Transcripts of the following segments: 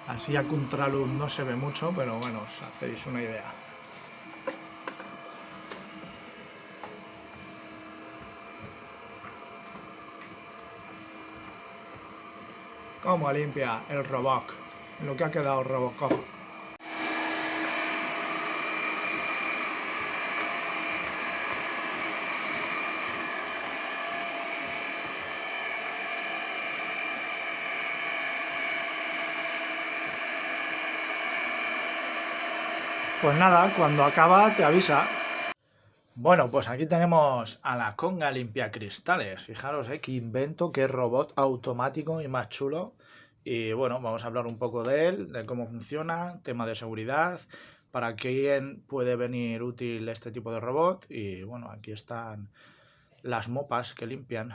Así a contraluz no se ve mucho, pero bueno, os hacéis una idea. Cómo limpia el robot, lo que ha quedado Robocop. Pues nada, cuando acaba te avisa. Bueno, pues aquí tenemos a la Conga limpia cristales. Fijaros, qué invento, qué robot automático y más chulo. Y bueno, vamos a hablar un poco de él, de cómo funciona, tema de seguridad, para quién puede venir útil este tipo de robot. Y bueno, aquí están las mopas que limpian.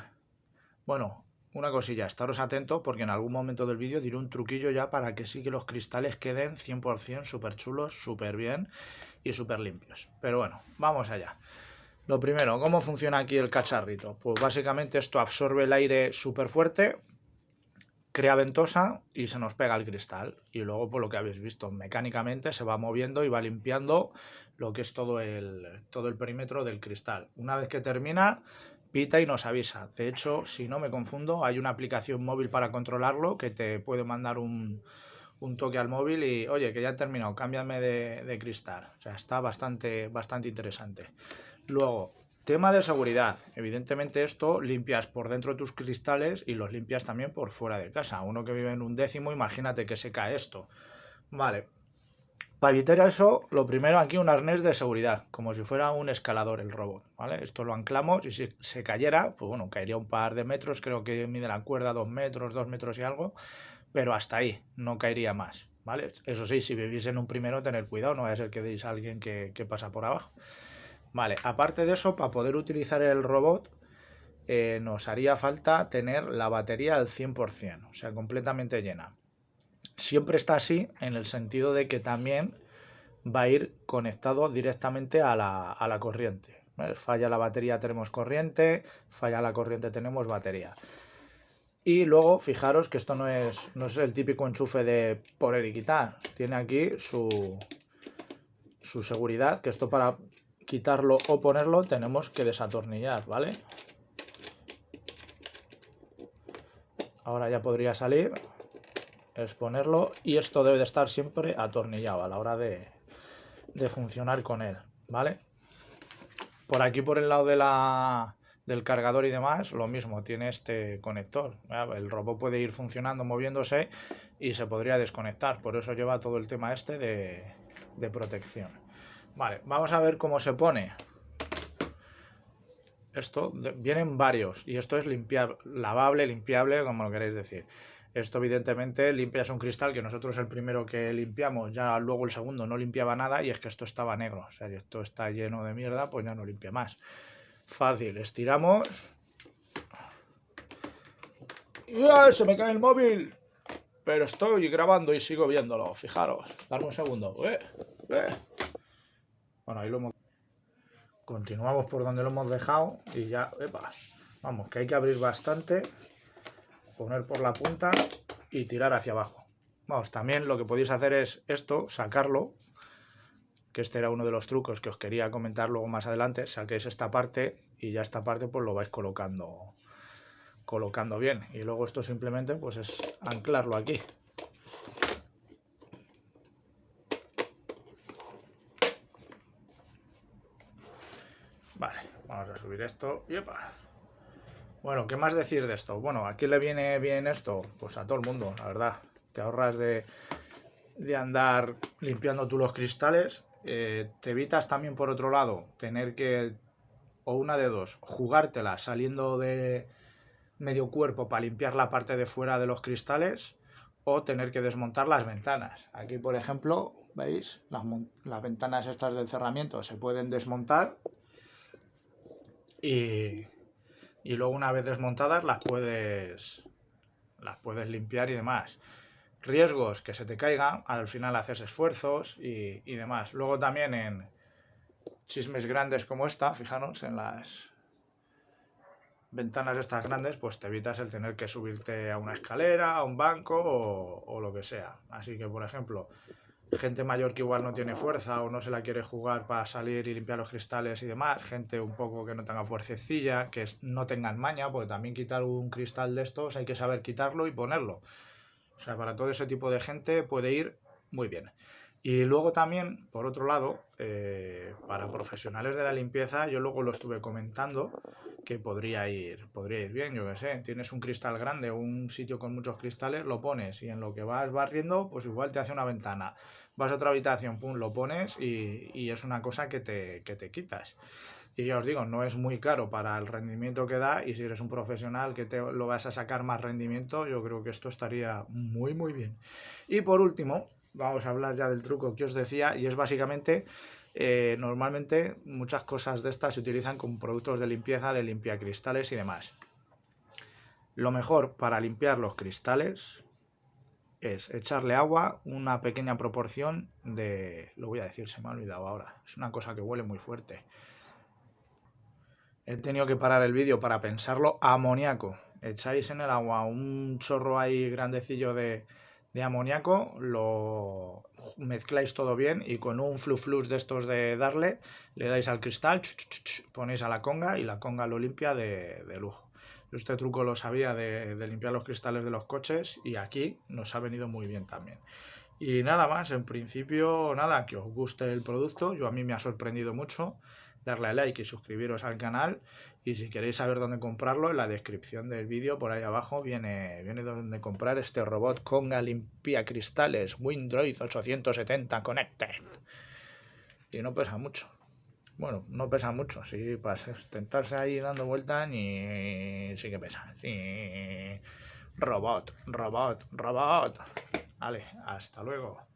Bueno, una cosilla, estaros atentos porque en algún momento del vídeo diré un truquillo ya para que sí que los cristales queden 100% súper chulos, súper bien y súper limpios. Pero bueno, vamos allá. Lo primero, ¿cómo funciona aquí el cacharrito? Pues básicamente esto absorbe el aire súper fuerte, crea ventosa y se nos pega el cristal. Y luego, por lo que habéis visto, mecánicamente se va moviendo y va limpiando lo que es todo el perímetro del cristal. Una vez que termina, pita y nos avisa. De hecho, si no me confundo, hay una aplicación móvil para controlarlo que te puede mandar un toque al móvil y, oye, que ya he terminado, cámbiame de cristal. O sea, está bastante interesante. Luego, tema de seguridad. Evidentemente esto limpias por dentro de tus cristales y los limpias también por fuera de casa. Uno que vive en un décimo, imagínate que se cae esto. Vale. Para evitar eso, lo primero aquí un arnés de seguridad, como si fuera un escalador el robot, ¿vale? Esto lo anclamos y si se cayera, pues bueno, caería un par de metros, creo que mide la cuerda 2 metros y algo, pero hasta ahí, no caería más, ¿vale? Eso sí, si vivís en un primero, tener cuidado, no vaya a ser que deis a alguien que pasa por abajo. Vale, aparte de eso, para poder utilizar el robot, nos haría falta tener la batería al 100%, o sea, completamente llena. Siempre está así en el sentido de que también va a ir conectado directamente a la corriente. ¿Vale? Falla la batería, tenemos corriente, falla la corriente, tenemos batería. Y luego, fijaros que esto no es el típico enchufe de poner y quitar. Tiene aquí su seguridad, que esto para quitarlo o ponerlo tenemos que desatornillar, ¿vale? Ahora ya podría salir, es ponerlo y esto debe de estar siempre atornillado a la hora de funcionar con él, ¿vale? Por aquí, por el lado del cargador y demás, lo mismo, tiene este conector. El robot puede ir funcionando, moviéndose y se podría desconectar. Por eso lleva todo el tema este de protección. Vale, vamos a ver cómo se pone. Esto vienen varios y esto es lavable, limpiable, como lo queréis decir. Esto evidentemente limpias un cristal que nosotros el primero que limpiamos, ya luego el segundo no limpiaba nada y es que esto estaba negro. O sea, que esto está lleno de mierda, pues ya no limpia más. Fácil, estiramos. ¡Ya! ¡Se me cae el móvil! Pero estoy grabando y sigo viéndolo, fijaros. Dame un segundo. Bueno, ahí lo hemos... Continuamos por donde lo hemos dejado y ya... ¡Epa! Vamos, que hay que abrir bastante, poner por la punta y tirar hacia abajo. Vamos, también lo que podéis hacer es esto, sacarlo, que este era uno de los trucos que os quería comentar luego más adelante. Saquéis esta parte y ya esta parte pues lo vais colocando bien. Y luego esto simplemente pues es anclarlo aquí. Vale, vamos a subir esto. ¡Yepa! Bueno, ¿qué más decir de esto? Bueno, ¿a quién le viene bien esto? Pues a todo el mundo, la verdad. Te ahorras de andar limpiando tú los cristales. Te evitas también, por otro lado, tener que, o una de dos, jugártela saliendo de medio cuerpo para limpiar la parte de fuera de los cristales o tener que desmontar las ventanas. Aquí, por ejemplo, ¿veis? Las ventanas estas del cerramiento se pueden desmontar y luego una vez desmontadas las puedes limpiar y demás. Riesgos, que se te caiga, al final haces esfuerzos y demás. Luego también en chismes grandes como esta, fijaros en ventanas estas grandes, pues te evitas el tener que subirte a una escalera, a un banco o lo que sea. Así que, por ejemplo, gente mayor que igual no tiene fuerza o no se la quiere jugar para salir y limpiar los cristales y demás, gente un poco que no tenga fuercecilla, que no tengan maña, porque también quitar un cristal de estos hay que saber quitarlo y ponerlo. O sea, para todo ese tipo de gente puede ir muy bien. Y luego también, por otro lado, para profesionales de la limpieza, yo luego lo estuve comentando, que podría ir bien, yo qué sé, tienes un cristal grande o un sitio con muchos cristales, lo pones y en lo que vas barriendo, pues igual te hace una ventana. Vas a otra habitación, pum, lo pones y es una cosa que te quitas. Y ya os digo, no es muy caro para el rendimiento que da y si eres un profesional que te lo vas a sacar más rendimiento, yo creo que esto estaría muy muy bien. Y por último, vamos a hablar ya del truco que os decía y es básicamente, normalmente muchas cosas de estas se utilizan como productos de limpieza, de limpiacristales y demás. Lo mejor para limpiar los cristales es echarle agua, una pequeña proporción de... Lo voy a decir, se me ha olvidado ahora. Es una cosa que huele muy fuerte. He tenido que parar el vídeo para pensarlo. Amoníaco. Echáis en el agua un chorro ahí grandecillo de amoníaco, lo mezcláis todo bien y con un fluflus de estos de darle, le dais al cristal, ponéis a la conga y la conga lo limpia de lujo. Este truco lo sabía de limpiar los cristales de los coches y aquí nos ha venido muy bien también. Y nada más, en principio, nada, que os guste el producto, a mí me ha sorprendido mucho, darle a like y suscribiros al canal y si queréis saber dónde comprarlo, en la descripción del vídeo por ahí abajo viene donde comprar este robot Conga Limpia Cristales Windroid 870 Connected. Y no pesa mucho. Bueno, no pesa mucho, sí, para tentarse ahí dando vueltas y sí que pesa. Sí. Robot. Vale, hasta luego.